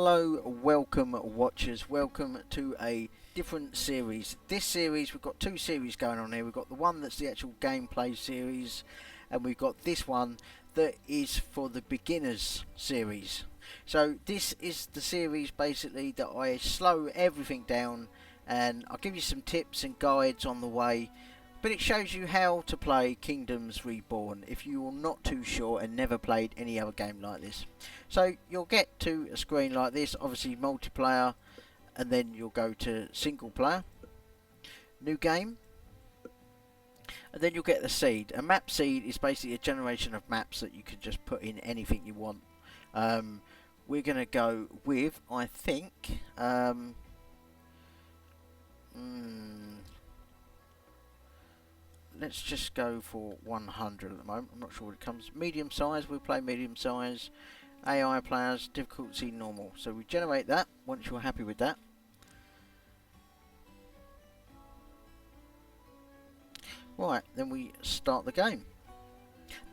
Hello, welcome watchers, welcome to a different series. This series, we've got two series going on here. We've got the one that's the actual gameplay series, and we've got this one that is for the beginners series. So this is the series basically that I slow everything down and I'll give you some tips and guides on the way. But it shows you how to play Kingdoms Reborn if you're not too sure and never played any other game like this. So you'll get to a screen like this, obviously multiplayer, and then you'll go to single player, new game, and then you'll get the seed. A map seed is basically a generation of maps that you can just put in anything you want. We're going to go with, I think, let's just go for 100 at the moment. I'm not sure what it comes. Medium size, we'll play medium size. AI players, difficulty normal. So we generate that once you're happy with that. Right, then we start the game.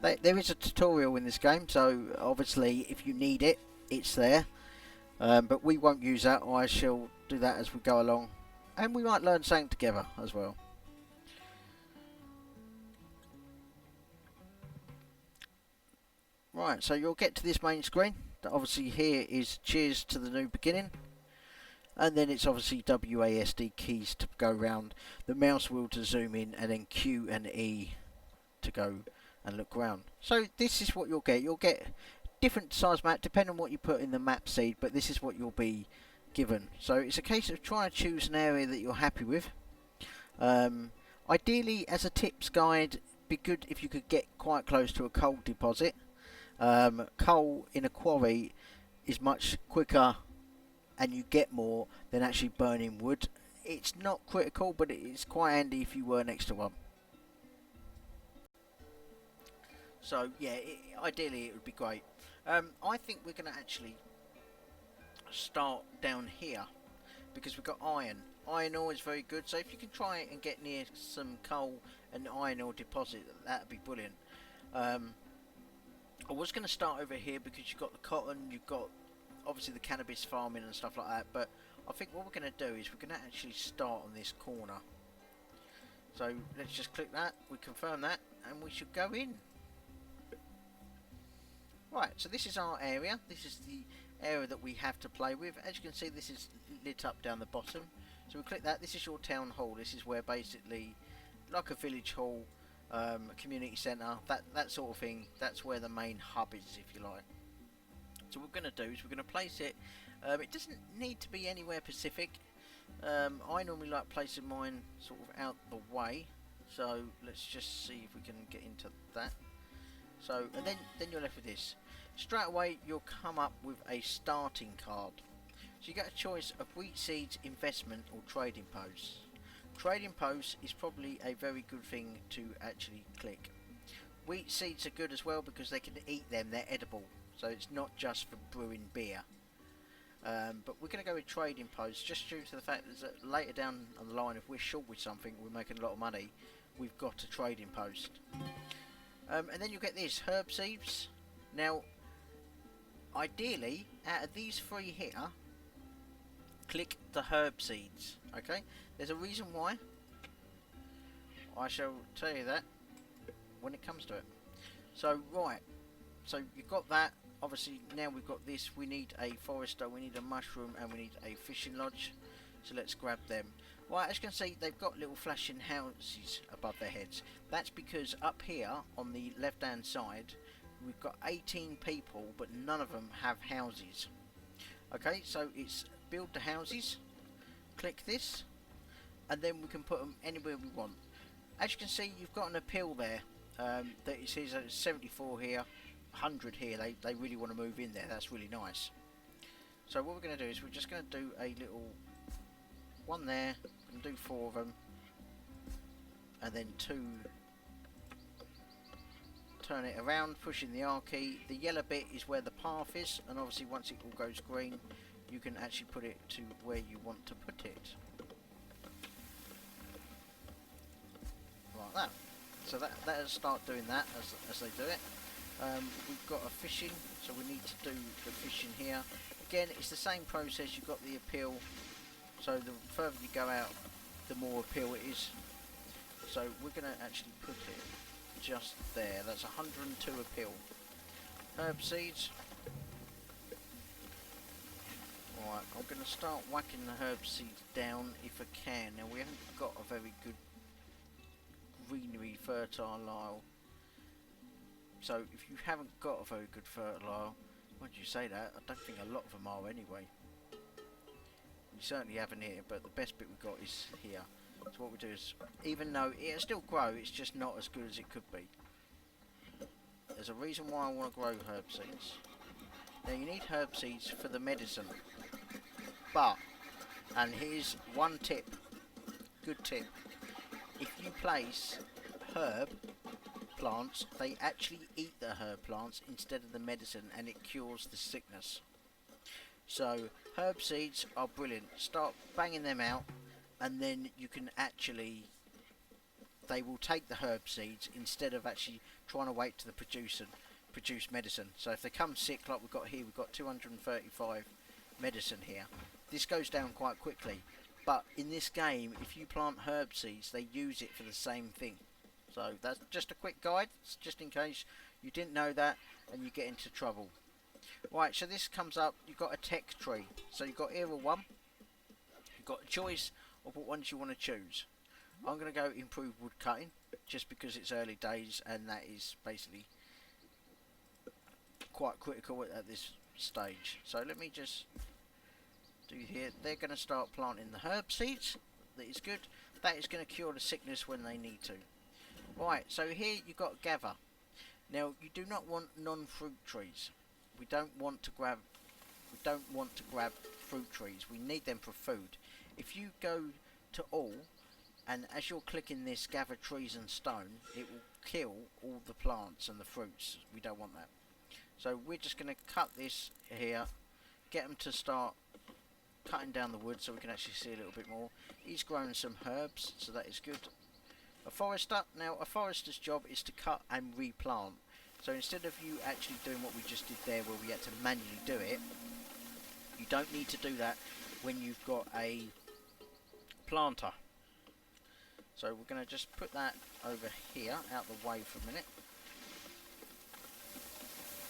There is a tutorial in this game, so obviously if you need it, it's there. But we won't use that. I shall do that as we go along. And we might learn something together as well. Right, so you'll get to this main screen. Obviously here is cheers to the new beginning. And then it's obviously WASD keys to go around, the mouse wheel to zoom in, and then Q and E to go and look around. So this is what you'll get. You'll get different size map depending on what you put in the map seed, but this is what you'll be given. So it's a case of trying to choose an area that you're happy with. Ideally, as a tips guide, it'd be good if you could get quite close to a coal deposit. Coal in a quarry is much quicker and you get more than actually burning wood. It's not critical, but it's quite handy if you were next to one. So yeah, ideally it would be great. I think we're going to actually start down here because we've got iron. Iron ore is very good, so if you can try and get near some coal and iron ore deposit, that'd be brilliant. I was going to start over here because you've got the cotton, you've got obviously the cannabis farming and stuff like that, but I think what we're going to do is we're going to actually start on this corner. So let's just click that, we confirm that, and we should go in. Right, so this is our area, this is the area that we have to play with. As you can see, this is lit up down the bottom. So we click that, this is your town hall, this is where basically, like a village hall, a community centre, that sort of thing, that's where the main hub is, if you like. So what we're going to do is we're going to place it, it doesn't need to be anywhere specific. I normally like placing mine sort of out the way, so let's just see if we can get into that. So, and then you're left with this. Straight away you'll come up with a starting card. So you get a choice of wheat seeds, investment or trading posts. Trading posts is probably a very good thing to actually click. Wheat seeds are good as well because they can eat them, they're edible. So it's not just for brewing beer. But we're going to go with trading posts just due to the fact that later down on the line, if we're short with something, we're making a lot of money, we've got a trading post. And then you get this, herb seeds. Now, ideally, out of these three here, click the herb seeds. Okay, there's a reason why. I shall tell you that when it comes to it. So right, so you've got that. Obviously now we've got this. We need a forester, we need a mushroom, and we need a fishing lodge. So let's grab them. Right, as you can see, they've got little flashing houses above their heads. That's because up here on the left hand side we've got 18 people, but none of them have houses. Okay, so it's build the houses. Click this, and then we can put them anywhere we want. As you can see, you've got an appeal there. That it says 74 here, 100 here. They really want to move in there. That's really nice. So what we're going to do is we're just going to do a little one there. We're going to do 4 of them, and then 2. Turn it around, pushing the R key. The yellow bit is where the path is, and obviously once it all goes green, you can actually put it to where you want to put it. Like that. So that'll start doing that as they do it. We've got a fishing, so we need to do the fishing here. Again, it's the same process. You've got the appeal, so the further you go out, the more appeal it is. So we're going to actually put it just there. That's 102 appeal. Herb seeds. Right, I'm going to start whacking the herb seeds down if I can. Now we haven't got a very good greenery fertile isle. So if you haven't got a very good fertile, why did you say that? I don't think a lot of them are anyway. We certainly haven't here, but the best bit we've got is here. So what we do is, even though it'll still grow, it's just not as good as it could be. There's a reason why I want to grow herb seeds. Now you need herb seeds for the medicine. But, and here's one tip, good tip. If you place herb plants, they actually eat the herb plants instead of the medicine, and it cures the sickness. So herb seeds are brilliant. Start banging them out, and then you can actually, they will take the herb seeds instead of actually trying to wait to the produce medicine. So if they come sick like we've got here, we've got 235 medicine here. This goes down quite quickly, but in this game, if you plant herb seeds, they use it for the same thing. So that's just a quick guide, just in case you didn't know that and you get into trouble. Right, so this comes up, you've got a tech tree. So you've got era 1, you've got a choice of what ones you want to choose. I'm going to go improve wood cutting, just because it's early days and that is basically quite critical at this stage. So let me just do here, they're going to start planting the herb seeds, that is good. That is going to cure the sickness when they need to. Right, so here you've got gather. Now you do not want non-fruit trees. We don't want to grab fruit trees. We need them for food. If you go to all, and as you're clicking this gather trees and stone, it will kill all the plants and the fruits. We don't want that. So we're just going to cut this here, get them to start cutting down the wood so we can actually see a little bit more. He's grown some herbs, so that is good. A forester. Now a forester's job is to cut and replant. So instead of you actually doing what we just did there, where we had to manually do it, you don't need to do that when you've got a planter. So we're going to just put that over here, out the way for a minute.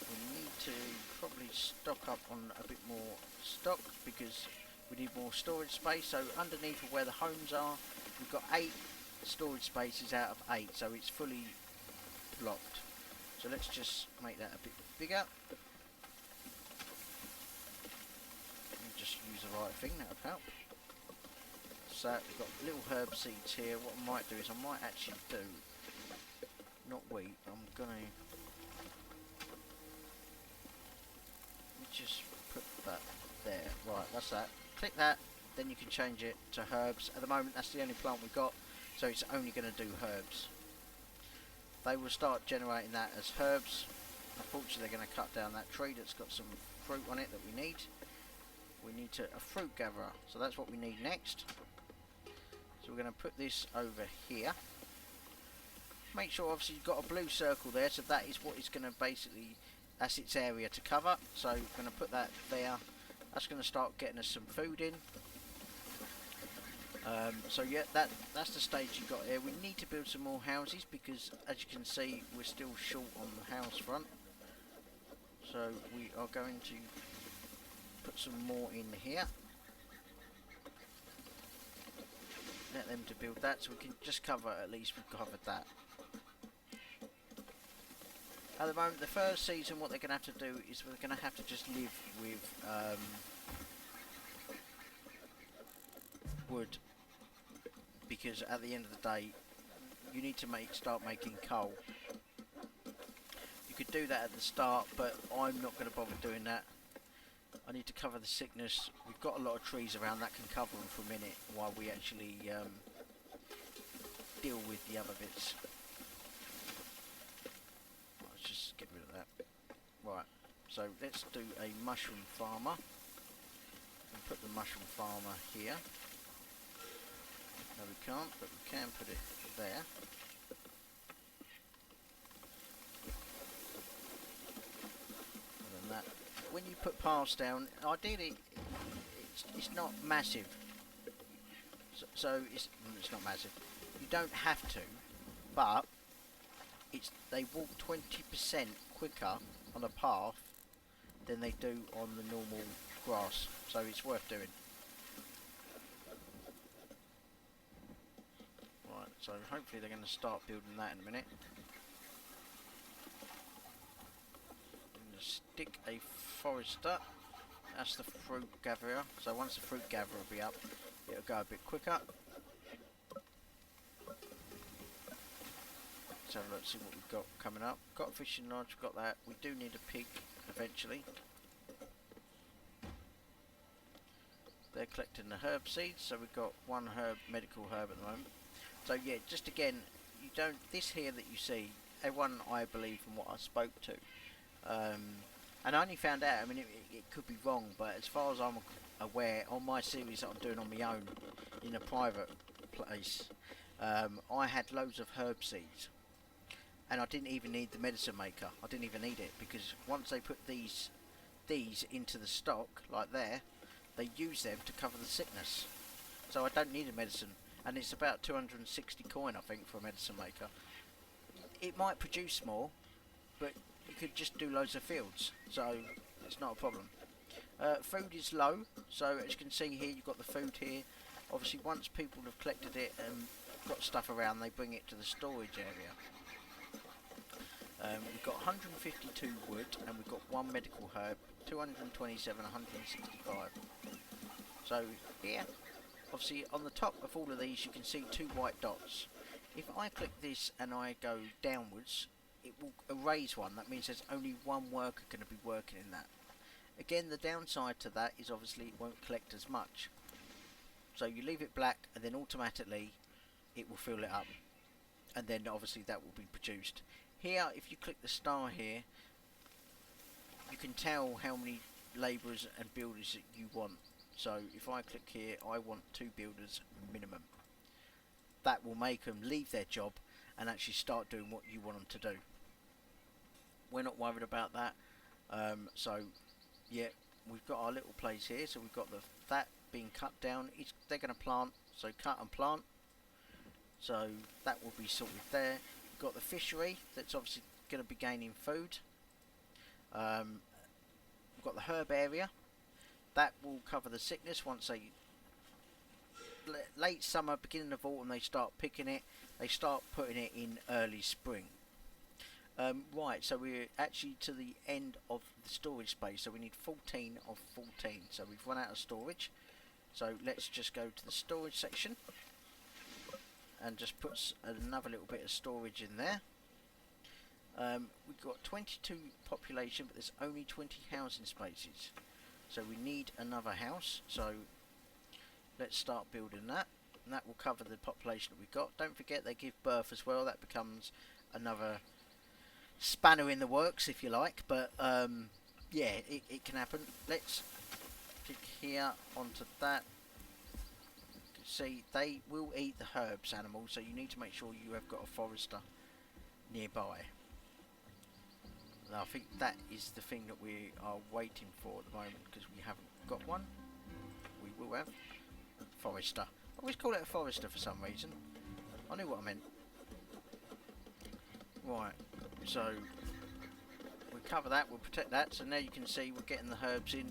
We need to probably stock up on a bit more stock because we need more storage space. So underneath of where the homes are, we've got 8 storage spaces out of 8, so it's fully blocked. So let's just make that a bit bigger. And just use the right thing, that'll help. So we've got little herb seeds here. What I might do is I might actually do, not wheat, I'm gonna, let me just put that there. Right, that's that. Click that, then you can change it to herbs. At the moment that's the only plant we've got, so it's only going to do herbs. They will start generating that as herbs. Unfortunately they're going to cut down that tree that's got some fruit on it that we need. We need a fruit gatherer, so that's what we need next. So we're going to put this over here. Make sure obviously you've got a blue circle there, so that is what it's going to basically, that's its area to cover. So we're going to put that there. That's going to start getting us some food in. So yeah, that's the stage you've got here. We need to build some more houses because, as you can see, we're still short on the house front. So we are going to put some more in here. Let them to build that, so we can just cover, at least we've covered that. At the moment, the first season, what they're going to have to do is we're going to have to just live with wood, because at the end of the day you need to start making coal. You could do that at the start, but I'm not going to bother doing that. I need to cover the sickness. We've got a lot of trees around that can cover them for a minute while we actually deal with the other bits. Let's just get rid of that. Right, so let's do a mushroom farmer and put the mushroom farmer here. No, we can't, but we can put it there. And then that when you put paths down, ideally it's not massive. So it's not massive. You don't have to, but they walk 20% quicker on a path than they do on the normal grass. So it's worth doing. Right, so hopefully they're going to start building that in a minute. I'm going to stick a forester. That's the fruit gatherer. So once the fruit gatherer will be up, it'll go a bit quicker. Let's have a look, see what we've got coming up. Got a fishing lodge, we've got that. We do need a pig eventually. They're collecting the herb seeds, so we've got one medical herb at the moment. So yeah, just again, you don't, this here that you see, everyone I believe from what I spoke to, and I only found out, I mean it could be wrong, but as far as I'm aware, on my series that I'm doing on my own, in a private place, I had loads of herb seeds, and I didn't even need the medicine maker. I didn't even need it, because once they put these into the stock, like there, they use them to cover the sickness. So I don't need a medicine, and it's about 260 coin I think for a medicine maker. It might produce more, but you could just do loads of fields, so it's not a problem. Food is low, so as you can see here, you've got the food here. Obviously once people have collected it and got stuff around, they bring it to the storage area. We've got 152 wood, and we've got one medical herb, 227, 165. So here, obviously on the top of all of these, you can see two white dots. If I click this and I go downwards, it will erase one. That means there's only one worker going to be working in that. Again, the downside to that is obviously it won't collect as much. So you leave it black, and then automatically it will fill it up, and then obviously that will be produced. Here, if you click the star here, you can tell how many labourers and builders that you want. So if I click here, I want 2 builders minimum. That will make them leave their job and actually start doing what you want them to do. We're not worried about that. So yeah, we've got our little place here. So we've got that being cut down. They're going to plant, so cut and plant. So that will be sorted there. We've got the fishery that's obviously going to be gaining food. We've got the herb area. That will cover the sickness once they, late summer, beginning of autumn, they start picking it. They start putting it in early spring. Right, so we're actually to the end of the storage space. So we need 14 of 14. So we've run out of storage. So let's just go to the storage section and just put another little bit of storage in there. We've got 22 population, but there's only 20 housing spaces. So we need another house, so let's start building that, and that will cover the population that we've got. Don't forget they give birth as well. That becomes another spanner in the works, if you like, but yeah, it can happen. Let's click here onto that. See, they will eat the herbs animals, so you need to make sure you have got a forester nearby. I think that is the thing that we are waiting for at the moment, because we haven't got one. We will have a forester. I always call it a forester for some reason. I knew what I meant. Right, so we'll cover that, we'll protect that. So now you can see we're getting the herbs in.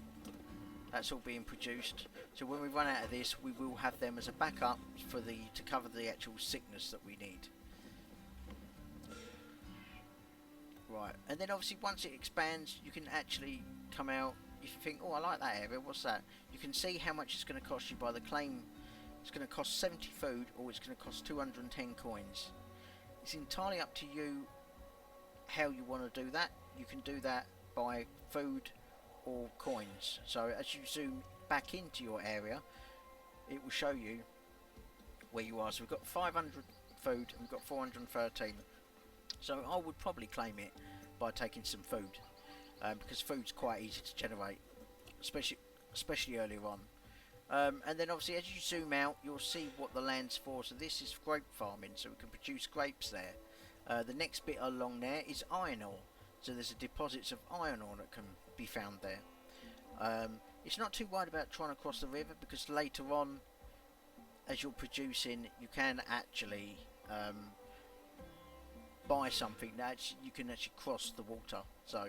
That's all being produced. So when we run out of this, we will have them as a backup for to cover the actual sickness that we need. Right, and then obviously once it expands, you can actually come out. If you think, oh, I like that area, what's that? You can see how much it's going to cost you by the claim. It's going to cost 70 food, or it's going to cost 210 coins. It's entirely up to you how you want to do that. You can do that by food or coins. So as you zoom back into your area, it will show you where you are. So we've got 500 food and we've got 413. So I would probably claim it by taking some food, because food's quite easy to generate, especially earlier on. And then obviously as you zoom out, you'll see what the land's for. So this is grape farming, so we can produce grapes there. The next bit along there is iron ore. So there's deposits of iron ore that can be found there. It's not too worried about trying to cross the river, because later on, as you're producing, you can actually buy something that you can actually cross the water, so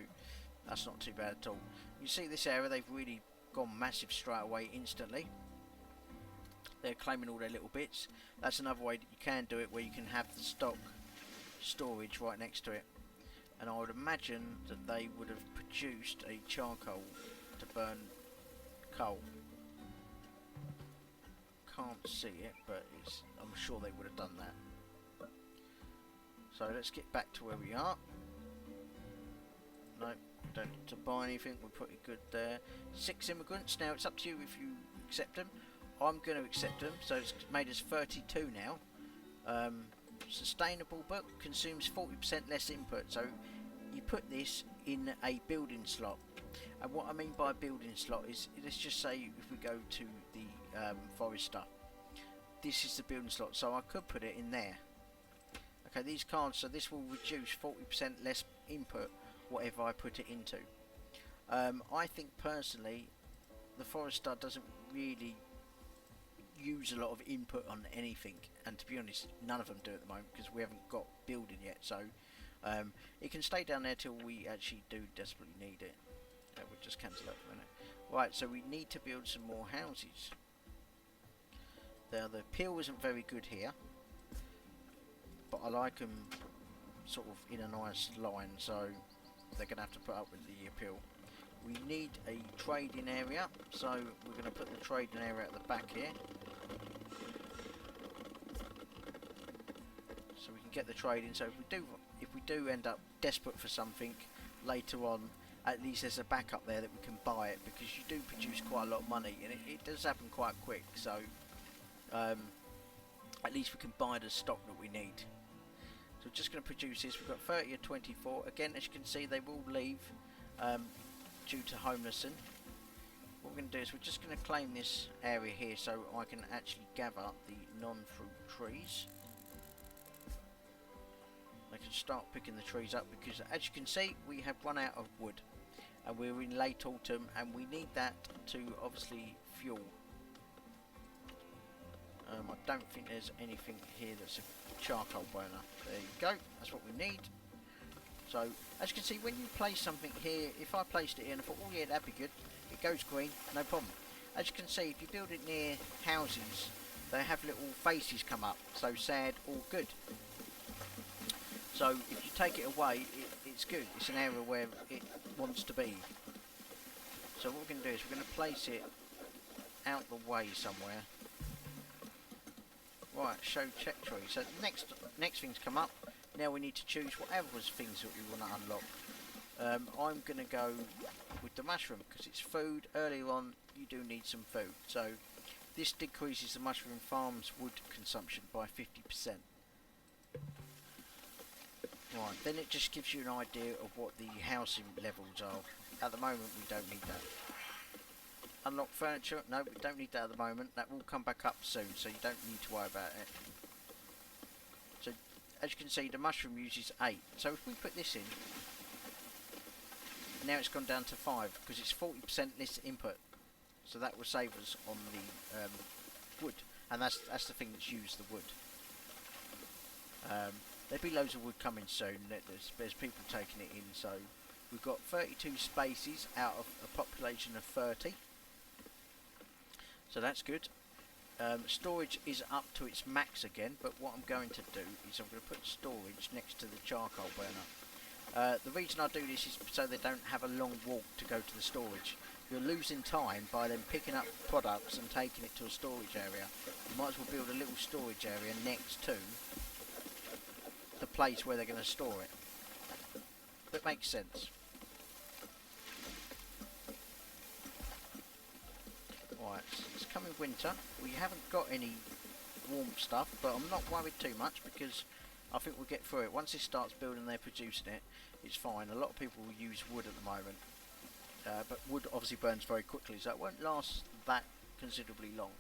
that's not too bad at all. You see this area, they've really gone massive straight away instantly. They're claiming all their little bits. That's another way that you can do it, where you can have the stock storage right next to it. And I would imagine that they would have produced a charcoal to burn coal. Can't see it, but I'm sure they would have done that. So let's get back to where we are. No, don't need to buy anything, we're pretty good there. 6 immigrants, now it's up to you if you accept them. I'm going to accept them, so it's made us 32 now. Sustainable, but consumes 40% less input, so you put this in a building slot. And what I mean by building slot is, let's just say if we go to the forester, this is the building slot, so I could put it in there. Okay, these cards, so this will reduce 40% less input whatever I put it into. I think personally the forester doesn't really use a lot of input on anything, and to be honest none of them do at the moment, because we haven't got building yet, so it can stay down there till we actually do desperately need it. We'll just cancel that for a minute. Right, so we need to build some more houses. The peel isn't very good here, but I like them sort of in a nice line, so they're going to have to put up with the appeal. We need a trading area, so we're going to put the trading area at the back here, so we can get the trading. So if we do end up desperate for something later on, at least there's a backup there that we can buy it, because you do produce quite a lot of money, and it does happen quite quick. So at least we can buy the stock that we need. So we're just going to produce this. We've got 30 or 24. Again, as you can see, they will leave due to homelessness. What we're going to do is we're just going to claim this area here, so I can actually gather the non-fruit trees. I can start picking the trees up, because as you can see, we have run out of wood, and we're in late autumn, and we need that to obviously fuel. I don't think there's anything here that's a charcoal burner. There you go, that's what we need. So as you can see, when you place something here, if I placed it here and I thought, oh yeah, that'd be good, it goes green, no problem. As you can see, if you build it near houses, they have little faces come up, so sad or good. So if you take it away, it's good. It's an area where it wants to be. So what we're going to do is we're going to place it out the way somewhere. Right, show check tree. So next things come up. Now we need to choose whatever things that we want to unlock. I'm going to go with the mushroom, because it's food. Earlier on you do need some food. So this decreases the mushroom farm's wood consumption by 50%. Right, then it just gives you an idea of what the housing levels are. At the moment we don't need that. Unlock furniture, no, we don't need that at the moment. That will come back up soon, so you don't need to worry about it. So as you can see, the mushroom uses 8. So if we put this in, now it's gone down to 5, because it's 40% less input. So that will save us on the wood, and that's the thing that's used, the wood. There'll be loads of wood coming soon. There's people taking it in. So we've got 32 spaces out of a population of 30. So that's good. Storage is up to its max again, but what I'm going to do is I'm going to put storage next to the charcoal burner. The reason I do this is so they don't have a long walk to go to the storage. You're losing time by them picking up products and taking it to a storage area. You might as well build a little storage area next to the place where they're going to store it. That makes sense. Right, it's coming winter. We haven't got any warm stuff, but I'm not worried too much, because I think we'll get through it. Once it starts building, they're producing it, it's fine. A lot of people will use wood at the moment, but wood obviously burns very quickly, so it won't last that considerably long.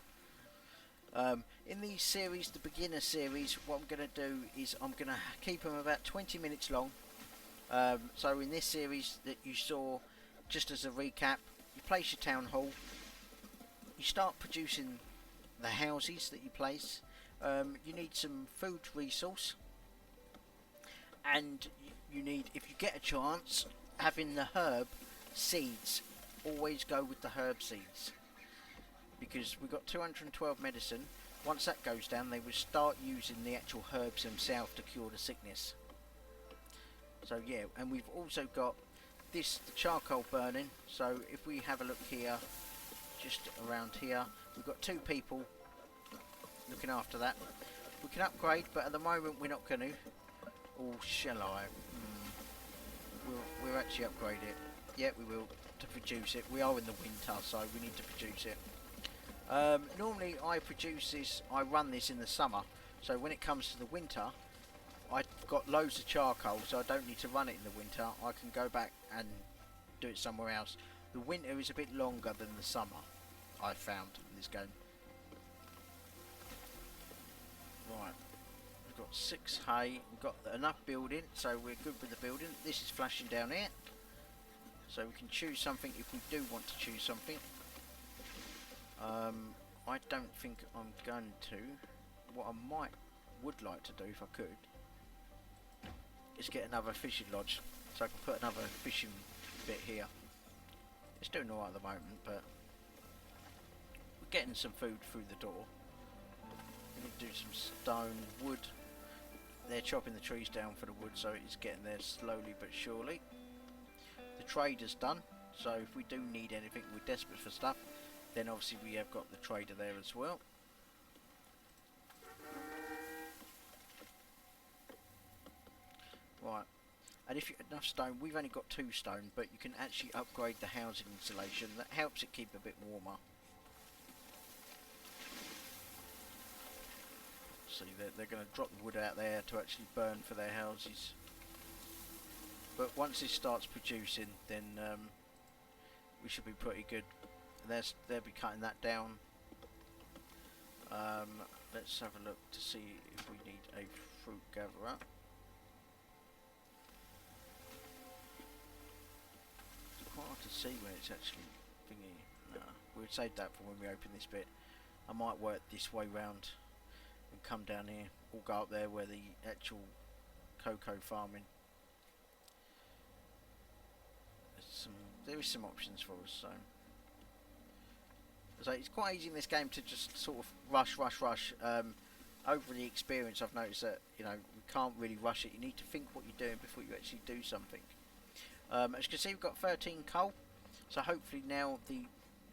In these series, the beginner series, what I'm going to do is I'm going to keep them about 20 minutes long. So in this series that you saw, just as a recap, you place your town hall, you start producing the houses that you place. You need some food resource, and you need, if you get a chance, having the herb seeds. Always go with the herb seeds, because we've got 212 medicine. Once that goes down, they will start using the actual herbs themselves to cure the sickness. So yeah, and we've also got this, the charcoal burning. So if we have a look here, just around here, we've got 2 people looking after that. We can upgrade, but at the moment we're not going to. Or shall I? We'll actually upgrade it. Yeah, we will, to produce it. We are in the winter, so we need to produce it. Normally I produce this, I run this in the summer, so when it comes to the winter, I've got loads of charcoal, so I don't need to run it in the winter. I can go back and do it somewhere else. The winter is a bit longer than the summer, I've found in this game. Right, we've got 6 hay, we've got enough building, so we're good with the building. This is flashing down here, so we can choose something if we do want to choose something. I don't think I'm going to. What I would like to do, if I could, is get another fishing lodge, so I can put another fishing bit here. It's doing alright at the moment, but we're getting some food through the door. We need to do some stone, wood. They're chopping the trees down for the wood, so it's getting there slowly but surely. The trader's done, so if we do need anything, we're desperate for stuff, then obviously we have got the trader there as well. Right, and if you have enough stone, we've only got 2 stone, but you can actually upgrade the housing insulation. That helps it keep a bit warmer. See, they're going to drop the wood out there to actually burn for their houses. But once this starts producing, then we should be pretty good. They'll be cutting that down. Let's have a look to see if we need a fruit gatherer. It's quite hard to see when it's actually thingy. No, we'll save that for when we open this bit. I might work this way round and come down here, or go up there where the actual cocoa farming. There is some options for us, so it's quite easy in this game to just sort of rush. Over the experience, I've noticed that, you know, we can't really rush it. You need to think what you're doing before you actually do something. As you can see, we've got 13 coal, so hopefully now the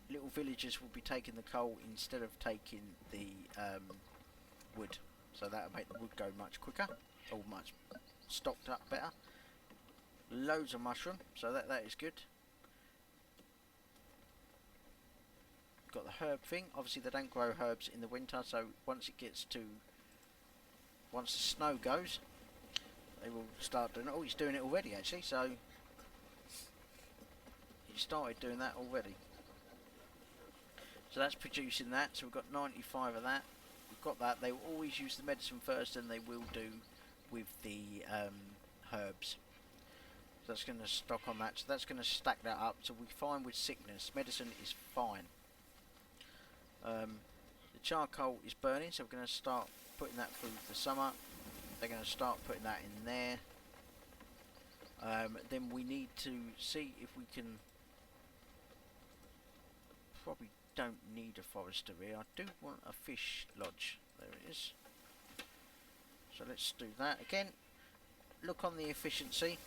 little villagers will be taking the coal instead of taking the wood, so that'll make the wood go much quicker, or much stocked up better. Loads of mushroom, so that is good. Got the herb thing. Obviously they don't grow herbs in the winter, so once the snow goes, they will start doing it. Oh, he's doing it already actually, so he started doing that already. So that's producing that, so we've got 95 of that. We've got that. They will always use the medicine first, and they will do with the herbs. So that's going to stock on that, so that's going to stack that up. So we're fine with sickness. Medicine is fine. The charcoal is burning, so we're going to start putting that through the summer. They're going to start putting that in there. Then we need to see if we can. Probably don't need a forester here. I do want a fish lodge. There it is. So let's do that again. Look on the efficiency.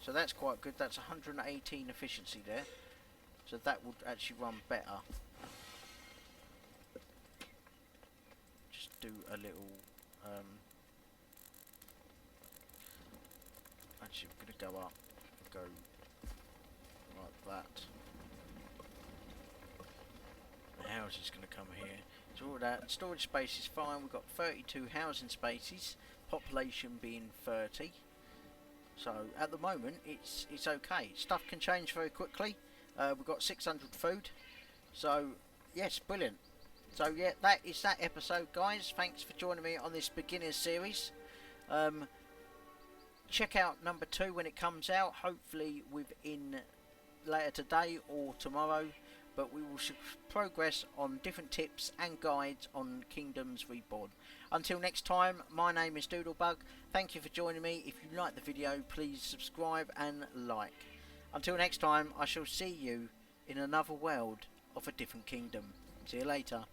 So that's quite good. That's 118 efficiency there. So that would actually run better. Just do a little. Actually, we're going to go up. Go like that. The house is going to come here. So all that storage space is fine. We've got 32 housing spaces. Population being 30. So at the moment it's okay. Stuff can change very quickly. We've got 600 food. So yes, brilliant. So yeah, that is that episode, guys. Thanks for joining me on this beginner series. Check out number 2 when it comes out. Hopefully within later today or tomorrow, but we will progress on different tips and guides on Kingdoms Reborn. Until next time, my name is Doodlebug. Thank you for joining me. If you like the video, please subscribe and like. Until next time, I shall see you in another world of a different kingdom. See you later.